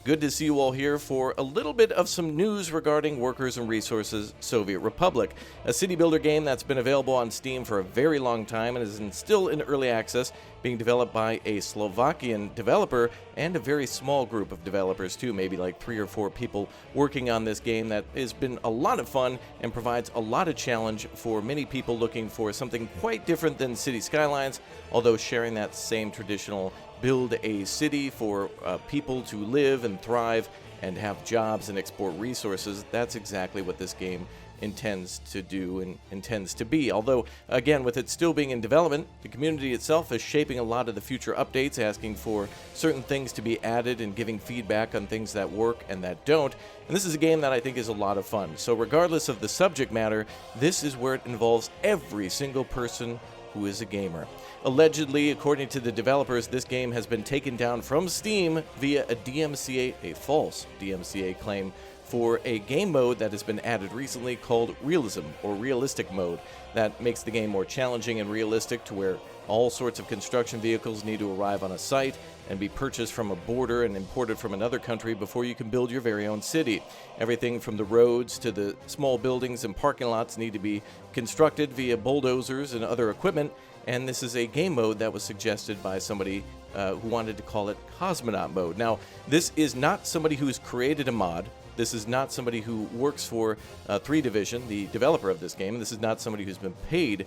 good to see you all here for a little bit of some news regarding Workers and Resources Soviet Republic, a city builder game that's been available on Steam for a very long time and is still in early access, being developed by a Slovakian developer and a very small group of developers too, maybe like 3 or 4 people working on this game that has been a lot of fun and provides a lot of challenge for many people looking for something quite different than City Skylines, although sharing that same traditional build a city for people to live and thrive and have jobs and export resources. That's exactly what this game intends to do and intends to be. Although, again, with it still being in development, the community itself is shaping a lot of the future updates, asking for certain things to be added and giving feedback on things that work and that don't. And this is a game that I think is a lot of fun. So regardless of the subject matter, this is where it involves every single person who is a gamer. Allegedly, according to the developers, this game has been taken down from Steam via a DMCA, a false DMCA claim, for a game mode that has been added recently called Realism, or Realistic Mode, that makes the game more challenging and realistic, to where all sorts of construction vehicles need to arrive on a site and be purchased from a border and imported from another country before you can build your very own city. Everything from the roads to the small buildings and parking lots need to be constructed via bulldozers and other equipment, and this is a game mode that was suggested by somebody who wanted to call it Cosmonaut Mode. Now, this is not somebody who's created a mod. This is not somebody who works for 3 Division, the developer of this game. This is not somebody who's been paid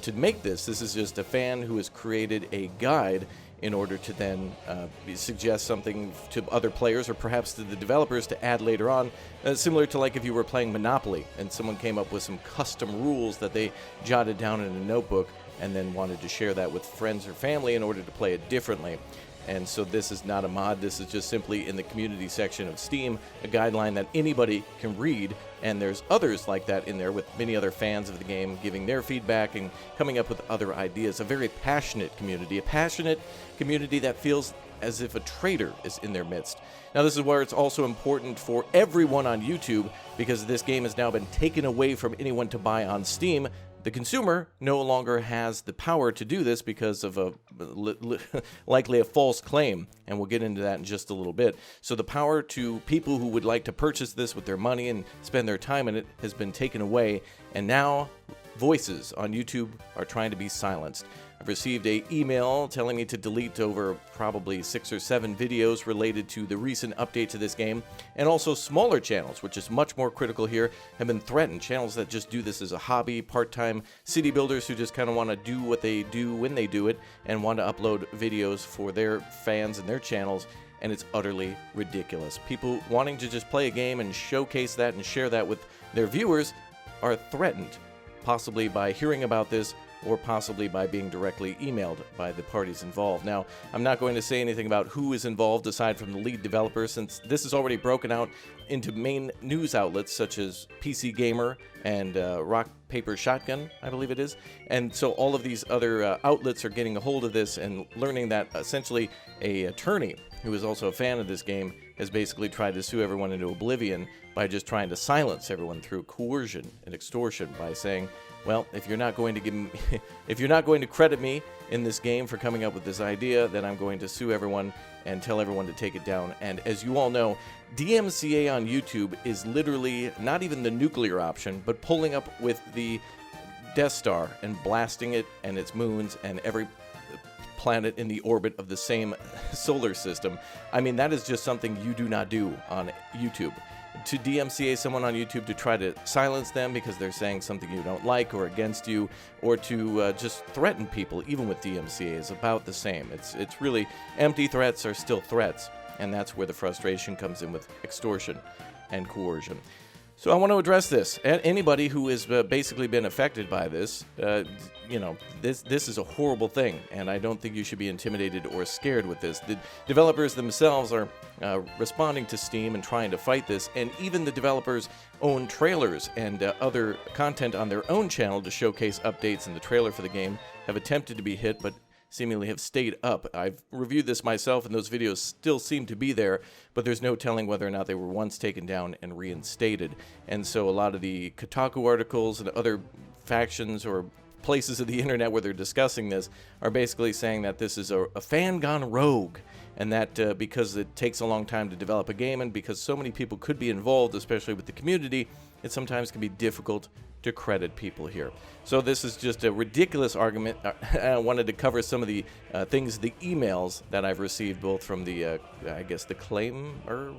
to make this. This is just a fan who has created a guide in order to then suggest something to other players or perhaps to the developers to add later on, similar to like if you were playing Monopoly and someone came up with some custom rules that they jotted down in a notebook and then wanted to share that with friends or family in order to play it differently. And so this is not a mod, this is just simply in the community section of Steam, a guideline that anybody can read, and there's others like that in there with many other fans of the game giving their feedback and coming up with other ideas. A very passionate community that feels as if a trader is in their midst. Now, this is where it's also important for everyone on YouTube, because this game has now been taken away from anyone to buy on Steam. The consumer no longer has the power to do this because of likely a false claim, and we'll get into that in just a little bit. So the power to people who would like to purchase this with their money and spend their time in it has been taken away, and now voices on YouTube are trying to be silenced. I've received an email telling me to delete over probably 6 or 7 videos related to the recent update to this game, and also smaller channels, which is much more critical here, have been threatened. Channels that just do this as a hobby, part-time city builders who just kind of want to do what they do when they do it and want to upload videos for their fans and their channels, and it's utterly ridiculous. People wanting to just play a game and showcase that and share that with their viewers are threatened, possibly by hearing about this or possibly by being directly emailed by the parties involved. Now, I'm not going to say anything about who is involved aside from the lead developer, since this is already broken out into main news outlets such as PC Gamer and Rock Paper Shotgun, I believe it is. And so all of these other outlets are getting a hold of this and learning that essentially a attorney who is also a fan of this game has basically tried to sue everyone into oblivion by just trying to silence everyone through coercion and extortion by saying, well, if you're not going to give me, if you're not going to credit me in this game for coming up with this idea, then I'm going to sue everyone and tell everyone to take it down. And as you all know, DMCA on YouTube is literally not even the nuclear option, but pulling up with the Death Star and blasting it and its moons and every planet in the orbit of the same solar system. I mean, that is just something you do not do on YouTube. To DMCA someone on YouTube to try to silence them because they're saying something you don't like or against you, or to just threaten people, even with DMCA, is about the same. It's really, empty threats are still threats, and that's where the frustration comes in with extortion and coercion. So I want to address this. Anybody who has basically been affected by this, this is a horrible thing, and I don't think you should be intimidated or scared with this. The developers themselves are responding to Steam and trying to fight this, and even the developers' own trailers and other content on their own channel to showcase updates in the trailer for the game have attempted to be hit, but seemingly have stayed up. I've reviewed this myself, and those videos still seem to be there, but there's no telling whether or not they were once taken down and reinstated. And so a lot of the Kotaku articles and other factions or places of the internet where they're discussing this are basically saying that this is a fan gone rogue, and that because it takes a long time to develop a game and because so many people could be involved, especially with the community, it sometimes can be difficult to credit people here. So this is just a ridiculous argument. I wanted to cover some of the things, the emails that I've received, both from the, I guess the claim or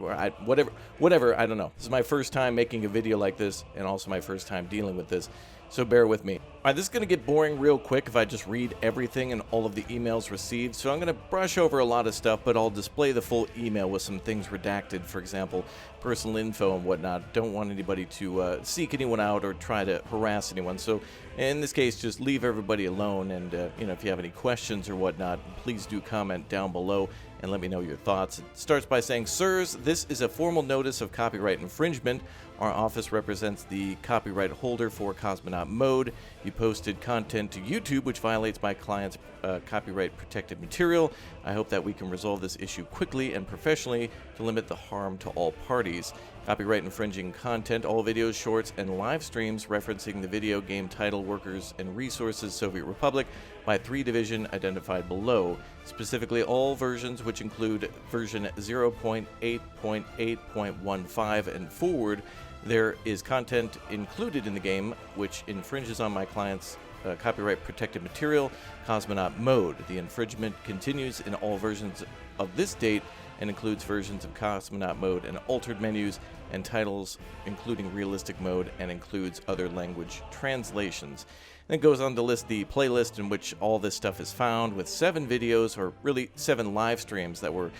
whatever, I don't know. This is my first time making a video like this and also my first time dealing with this. So bear with me. All right, this is going to get boring real quick if I just read everything and all of the emails received. So I'm going to brush over a lot of stuff, but I'll display the full email with some things redacted. For example, personal info and whatnot. Don't want anybody to seek anyone out or try to harass anyone. So in this case, just leave everybody alone. And if you have any questions or whatnot, please do comment down below and let me know your thoughts. It starts by saying, "Sirs, this is a formal notice of copyright infringement. Our office represents the copyright holder for Cosmonaut Mode. You posted content to YouTube which violates my client's copyright protected material. I hope that we can resolve this issue quickly and professionally to limit the harm to all parties. Copyright infringing content, all videos, shorts, and live streams referencing the video game title Workers and Resources Soviet Republic by 3 Division identified below. Specifically, all versions which include version 0.8.8.15 and forward. There is content included in the game which infringes on my client's copyright protected material, Cosmonaut Mode. The infringement continues in all versions of this date and includes versions of Cosmonaut Mode and altered menus and titles, including realistic mode, and includes other language translations." And it goes on to list the playlist in which all this stuff is found, with 7 videos, or really 7 live streams that were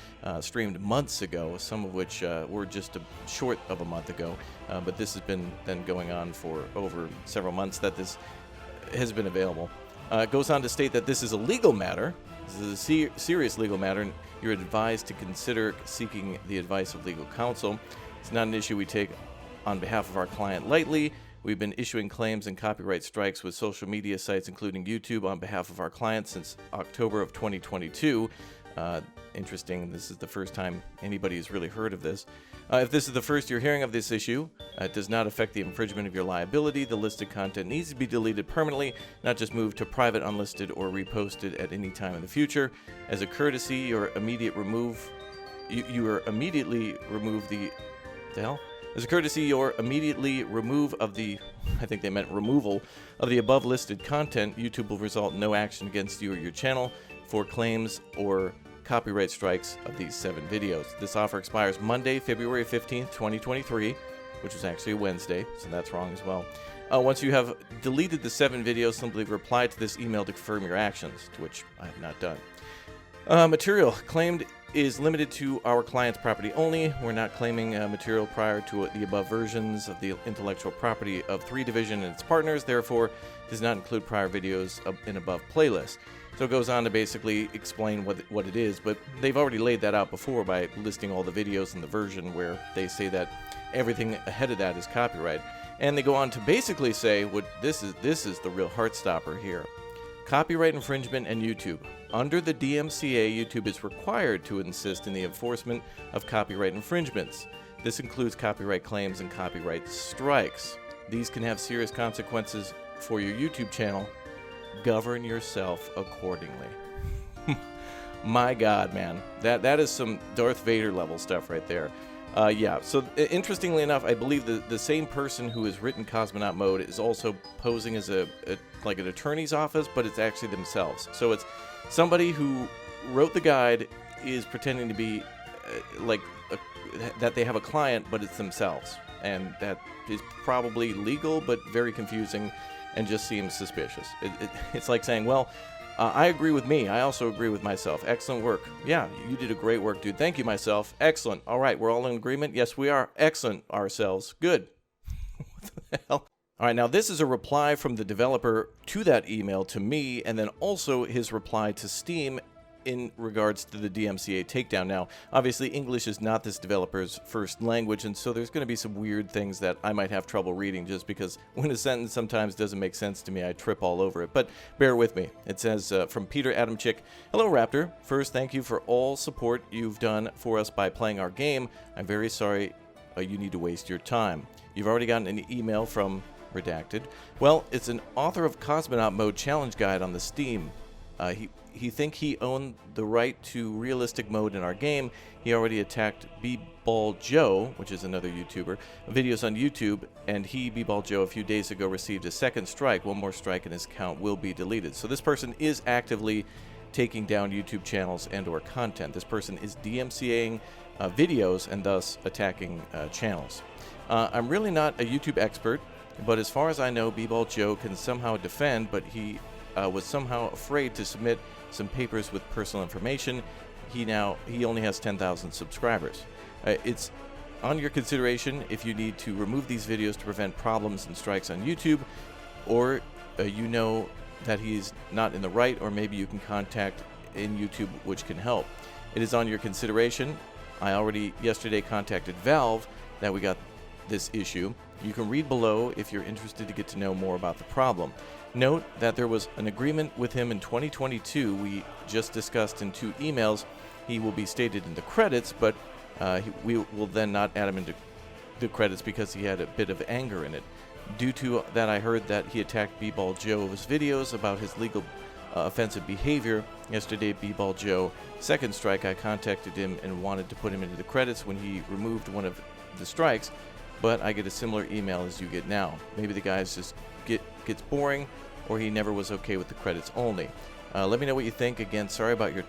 streamed months ago, some of which were just short of a month ago. But this has been then going on for over several months that this has been available. It goes on to state that this is a legal matter. This is a serious legal matter, and you're advised to consider seeking the advice of legal counsel. It's not an issue we take on behalf of our client lightly. We've been issuing claims and copyright strikes with social media sites, including YouTube, on behalf of our clients since October of 2022. Interesting, this is the first time anybody has really heard of this. If this is the first you're hearing of this issue, it does not affect the infringement of your liability. The listed content needs to be deleted permanently, not just moved to private, unlisted, or reposted at any time in the future. As a courtesy, you are immediately remove the hell? As a courtesy, your immediately remove of the, I think they meant removal, of the above listed content. YouTube will result in no action against you or your channel for claims or copyright strikes of these 7 videos. This offer expires Monday, February 15th, 2023, which was actually a Wednesday, so that's wrong as well. Once you have deleted the 7 videos, simply reply to this email to confirm your actions, to which I have not done. Material claimed is limited to our client's property only. We're not claiming material prior to the above versions of the intellectual property of 3 Division and its partners, therefore does not include prior videos in above playlist. So it goes on to basically explain what it is, but they've already laid that out before by listing all the videos in the version where they say that everything ahead of that is copyright. And they go on to basically say this is the real heart stopper here. Copyright infringement and YouTube. Under the DMCA, YouTube is required to insist in the enforcement of copyright infringements. This includes copyright claims and copyright strikes. These can have serious consequences for your YouTube channel. Govern yourself accordingly. My God, man. That is some Darth Vader level stuff right there. Yeah, so interestingly enough, I believe the same person who has written Cosmonaut Mode is also posing as like an attorney's office, but it's actually themselves. So it's somebody who wrote the guide is pretending to be that they have a client, but it's themselves. And that is probably legal, but very confusing and just seems suspicious. It's like saying, well, I agree with me. I also agree with myself. Excellent work. Yeah, you did a great work, dude. Thank you, myself. Excellent. All right, we're all in agreement? Yes, we are. Excellent, ourselves. Good. What the hell? All right, now this is a reply from the developer to that email to me, and then also his reply to Steam in regards to the DMCA takedown. Now, obviously, English is not this developer's first language, and so there's going to be some weird things that I might have trouble reading just because when a sentence sometimes doesn't make sense to me, I trip all over it. But bear with me. It says, from Peter Adamczyk, "Hello, Raptor. First, thank you for all support you've done for us by playing our game. I'm very sorry you need to waste your time. You've already gotten an email from Redacted. Well, it's an author of Cosmonaut Mode Challenge Guide on the Steam He owned the right to realistic mode in our game. He already attacked B-Ball Joe, which is another YouTuber, videos on YouTube, and B-Ball Joe, a few days ago received a second strike. One more strike and his account will be deleted. So this person is actively taking down YouTube channels and or content. This person is DMCAing videos and thus attacking channels. I'm really not a YouTube expert, but as far as I know, B-Ball Joe can somehow defend, but he was somehow afraid to submit some papers with personal information. He only has 10,000 subscribers. It's on your consideration if you need to remove these videos to prevent problems and strikes on YouTube, or you know that he's not in the right, or maybe you can contact in YouTube, which can help. It is on your consideration. I already yesterday contacted Valve that we got this issue. You can read below if you're interested to get to know more about the problem. Note that there was an agreement with him in 2022. We just discussed in 2 emails. He will be stated in the credits, but we will then not add him into the credits because he had a bit of anger in it. Due to that, I heard that he attacked B-Ball Joe's videos about his legal offensive behavior. Yesterday, B-Ball Joe, second strike, I contacted him and wanted to put him into the credits when he removed one of the strikes, but I get a similar email as you get now. Maybe the guy's just gets boring, or he never was okay with the credits only. Let me know what you think. Again, sorry about your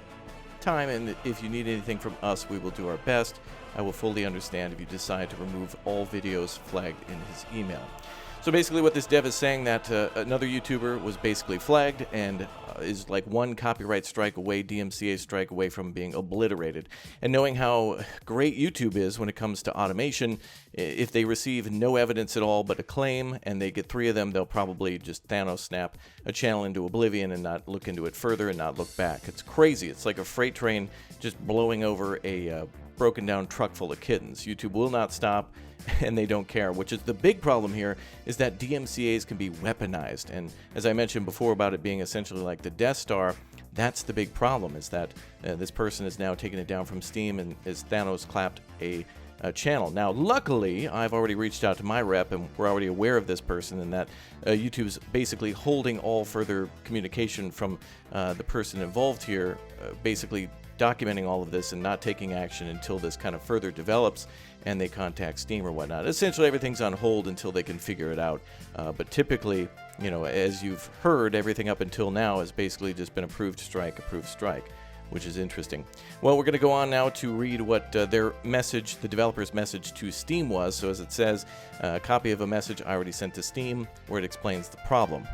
time, and if you need anything from us, we will do our best. I will fully understand if you decide to remove all videos flagged in his email. So basically what this dev is saying, that another YouTuber was basically flagged and is like one copyright strike away, DMCA strike away from being obliterated. And knowing how great YouTube is when it comes to automation, if they receive no evidence at all but a claim and they get 3 of them, they'll probably just Thanos snap a channel into oblivion and not look into it further and not look back. It's crazy. It's like a freight train just blowing over a broken down truck full of kittens. YouTube will not stop, and they don't care, which is the big problem here, is that DMCAs can be weaponized. And as I mentioned before about it being essentially like the Death Star, that's the big problem, is that this person is now taking it down from Steam and as Thanos clapped a channel. Now, luckily, I've already reached out to my rep, and we're already aware of this person, and that YouTube's basically holding all further communication from the person involved here, basically documenting all of this and not taking action until this kind of further develops and they contact Steam or whatnot. Essentially, everything's on hold until they can figure it out. But typically, you know, as you've heard, everything up until now has basically just been approved strike, which is interesting. Well, we're going to go on now to read what their message, the developer's message to Steam was. So as it says, a copy of a message I already sent to Steam where it explains the problem.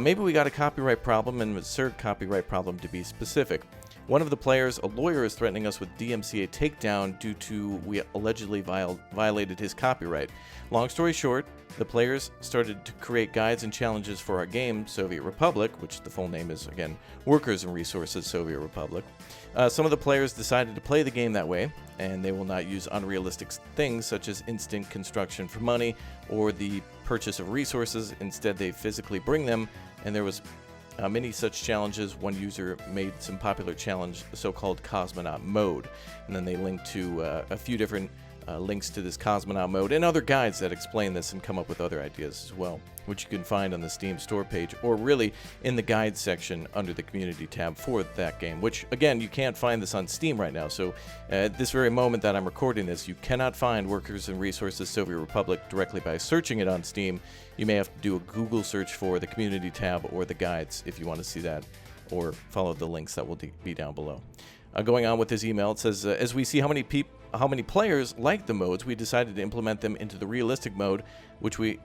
Maybe we got a copyright problem, and absurd copyright problem to be specific. One of the players, a lawyer, is threatening us with DMCA takedown due to we allegedly violated his copyright. Long story short, the players started to create guides and challenges for our game, Soviet Republic, which the full name is, again, Workers and Resources Soviet Republic. Some of the players decided to play the game that way, and they will not use unrealistic things such as instant construction for money or the purchase of resources. Instead, they physically bring them, and there was many such challenges. One user made some popular challenge, the so-called cosmonaut mode, and then they linked to a few different links to this cosmonaut mode and other guides that explain this and come up with other ideas as well, which you can find on the Steam store page, or really in the guides section under the community tab for that game, which again, you can't find this on Steam right now. So at this very moment that I'm recording this, you cannot find Workers and Resources Soviet Republic directly by searching it on Steam. You may have to do a Google search for the community tab or the guides if you want to see that, or follow the links that will be down below. Going on with his email, it says, as we see how many players like the modes, we decided to implement them into the realistic mode, which we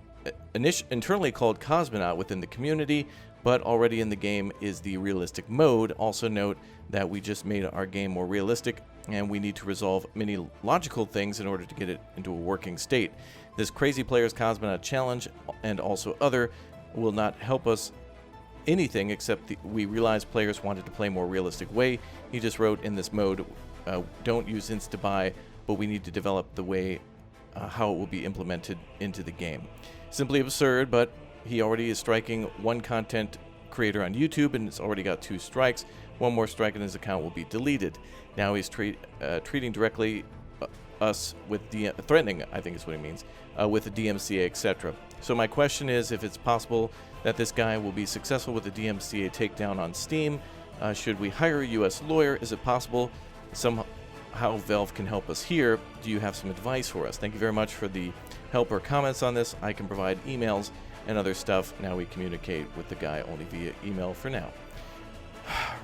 internally called Cosmonaut within the community, but already in the game is the realistic mode. Also note that we just made our game more realistic, and we need to resolve many logical things in order to get it into a working state. This Crazy Players Cosmonaut Challenge and also other will not help us anything except we realized players wanted to play more realistic way. He just wrote in this mode, don't use insta-buy, but we need to develop the way how it will be implemented into the game. Simply absurd, but he already is striking one content creator on YouTube, and it's already got 2 strikes. One more strike and his account will be deleted. Now he's treating directly us with threatening, I think is what he means, with the DMCA, etc. So my question is if it's possible that this guy will be successful with the DMCA takedown on Steam. Should we hire a U.S. lawyer? Is it possible somehow Valve can help us here? Do you have some advice for us? Thank you very much for the help or comments on this. I can provide emails and other stuff. Now we communicate with the guy only via email for now.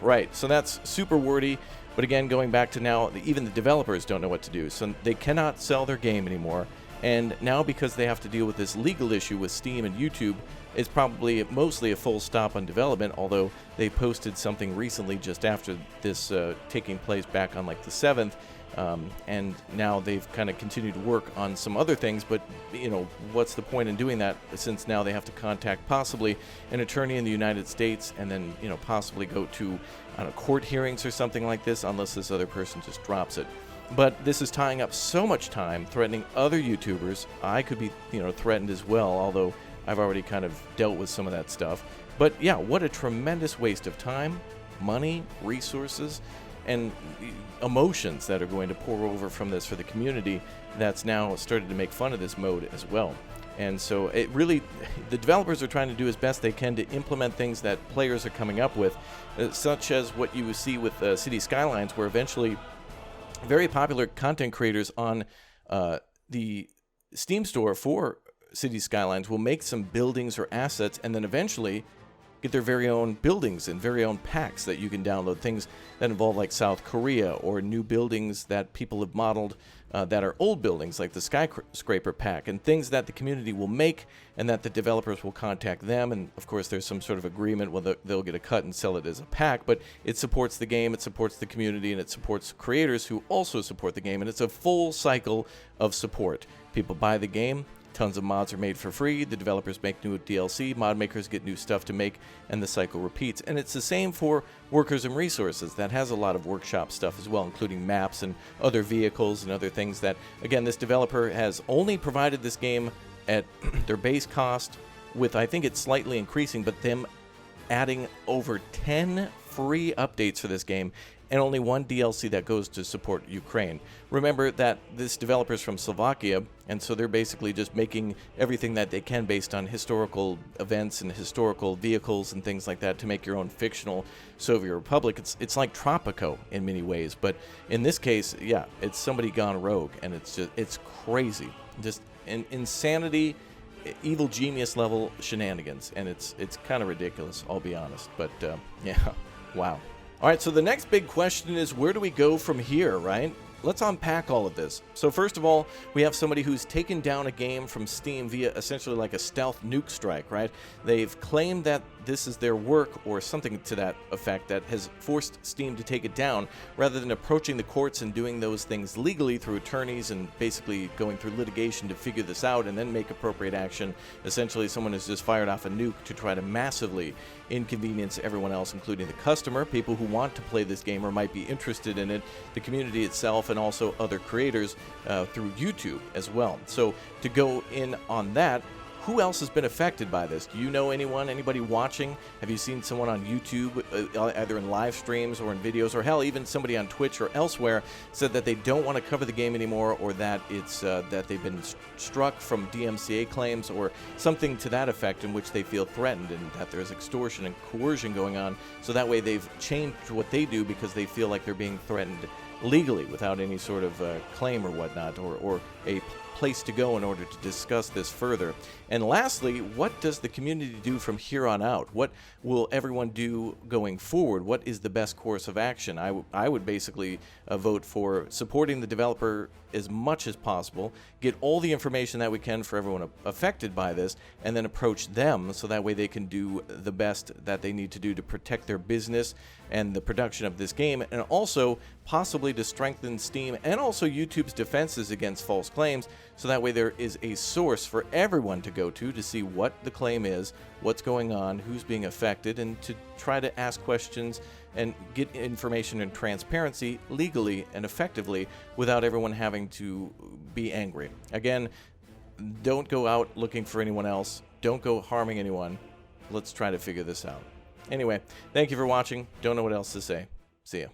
Right, so that's super wordy. But again, going back to now, even the developers don't know what to do. So they cannot sell their game anymore. And now because they have to deal with this legal issue with Steam and YouTube, it's probably mostly a full stop on development, although they posted something recently just after this taking place back on like the 7th. And now they've kind of continued to work on some other things, but what's the point in doing that, since now they have to contact possibly an attorney in the United States and then possibly go to court hearings or something like this, unless this other person just drops it. But this is tying up so much time, threatening other YouTubers. I could be threatened as well, although I've already kind of dealt with some of that stuff. But yeah, what a tremendous waste of time, money, resources, and emotions that are going to pour over from this for the community that's now started to make fun of this mode as well. And so it really, the developers are trying to do as best they can to implement things that players are coming up with, such as what you see with City Skylines, where eventually very popular content creators on the Steam store for City Skylines will make some buildings or assets and then eventually get their very own buildings and very own packs that you can download, things that involve like South Korea or new buildings that people have modeled that are old buildings, like the skyscraper pack, and things that the community will make and that the developers will contact them. And of course there's some sort of agreement where they'll get a cut and sell it as a pack, but it supports the game, it supports the community, and it supports creators who also support the game. And it's a full cycle of support. People buy the game, tons of mods are made for free, the developers make new DLC, mod makers get new stuff to make, and the cycle repeats. And it's the same for Workers and Resources. That has a lot of workshop stuff as well, including maps and other vehicles and other things that, again, this developer has only provided this game at their base cost, with, I think it's slightly increasing, but them adding over 10 free updates for this game and only one DLC that goes to support Ukraine. Remember that this developer's from Slovakia, and so they're basically just making everything that they can based on historical events and historical vehicles and things like that to make your own fictional Soviet Republic. It's like Tropico in many ways, but in this case, yeah, it's somebody gone rogue, and it's crazy. Just insanity, evil genius level shenanigans, and it's kind of ridiculous, I'll be honest. But yeah, wow. All right, so the next big question is, where do we go from here, right? Let's unpack all of this. So first of all, we have somebody who's taken down a game from Steam via essentially like a stealth nuke strike, right? They've claimed that this is their work or something to that effect that has forced Steam to take it down, rather than approaching the courts and doing those things legally through attorneys and basically going through litigation to figure this out and then make appropriate action. Essentially, someone has just fired off a nuke to try to massively inconvenience everyone else, including the customer, people who want to play this game or might be interested in it, the community itself, and also other creators through YouTube as well. So to go in on that, who else has been affected by this? Do you know anyone, anybody watching? Have you seen someone on YouTube, either in live streams or in videos, or hell, even somebody on Twitch or elsewhere, said that they don't want to cover the game anymore, or that it's that they've been struck from DMCA claims or something to that effect, in which they feel threatened and that there's extortion and coercion going on, so that way they've changed what they do because they feel like they're being threatened legally without any sort of claim or whatnot, or a place to go in order to discuss this further. And lastly, what does the community do from here on out? What will everyone do going forward? What is the best course of action? I would basically vote for supporting the developer as much as possible, get all the information that we can for everyone affected by this, and then approach them so that way they can do the best that they need to do to protect their business and the production of this game, and also possibly to strengthen Steam and also YouTube's defenses against false claims, so that way there is a source for everyone to go to see what the claim is, what's going on, who's being affected, and to try to ask questions and get information and transparency legally and effectively without everyone having to be angry. Again, don't go out looking for anyone else. Don't go harming anyone. Let's try to figure this out. Anyway, thank you for watching. Don't know what else to say. See ya.